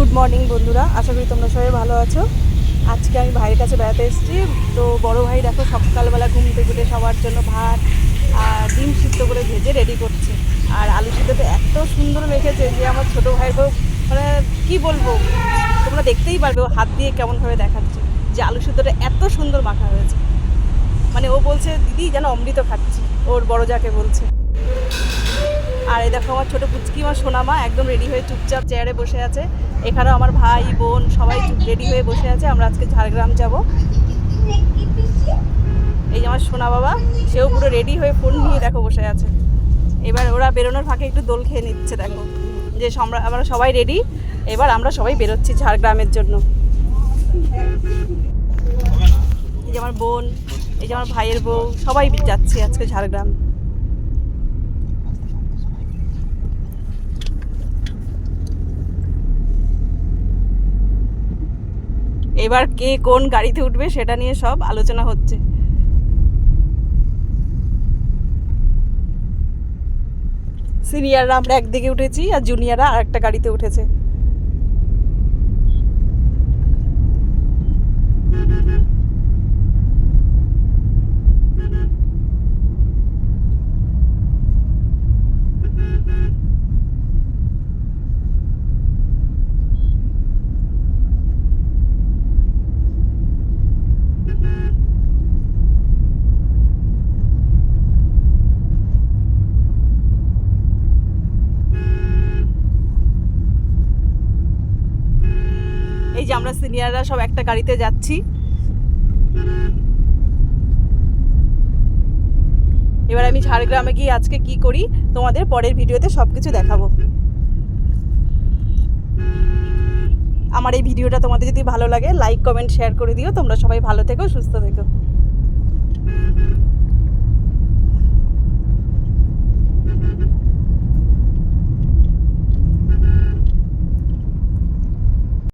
Good morning বন্ধুরা, আশা করি তোমরা সবাই ভালো আছো। আজকে আমি ভাইয়ের কাছে বেড়াতে এসেছি। তো বড় ভাই দেখো সকালবেলা ঘুম থেকে উঠে সবার জন্য ভাত আর ডিম সিদ্ধ করে ভেজে রেডি করছে। আর আলু সিদ্ধটা এত সুন্দর মেখেছে যে আমার ছোটো ভাইয়ের বউ, মানে কী বলবো, তোমরা দেখতেই পারবে ও হাত দিয়ে কেমনভাবে দেখাচ্ছে যে আলু সিদ্ধটা এত সুন্দর মাখা হয়েছে। মানে ও বলছে দিদি যেন অমৃত খাচ্ছি, ওর বড় যাকে বলছে। আর এই দেখো আমার ছোটো পুচকি আমার সোনামা একদম রেডি হয়ে চুপচাপ চেয়ারে বসে আছে। এখানেও আমার ভাই বোন সবাই রেডি হয়ে বসে আছে। আমরা আজকে ঝাড়গ্রাম যাব। এই যে আমার সোনা বাবা, সেও পুরো রেডি হয়ে ফোন নিয়ে দেখো বসে আছে। এবার ওরা বেরোনোর ফাঁকে একটু দোল খেয়ে নিচ্ছে দেখো, যে আমরা সবাই রেডি। এবার আমরা সবাই বেরোচ্ছি ঝাড়গ্রামের জন্য। এই যে আমার বোন, এই যে আমার ভাইয়ের বউ, সবাই যাচ্ছি আজকে ঝাড়গ্রাম। এবার কে কোন গাড়িতে উঠবে সেটা নিয়ে সব আলোচনা হচ্ছে। সিনিয়ররা আমরা একদিকে উঠেছি আর জুনিয়ররা আর একটা গাড়িতে উঠেছে। এই যে আমরা সিনিয়ররা সব একটা গাড়িতে যাচ্ছি। এবার আমি ঝাড়গ্রামে গিয়ে আজকে কি করি তোমাদের পরের ভিডিওতে সব কিছু দেখাবো। আমার এই ভিডিওটা তোমাদের যদি ভালো লাগে লাইক কমেন্ট শেয়ার করে দিও। তোমরা সবাই ভালো থেকো, সুস্থ থেকো।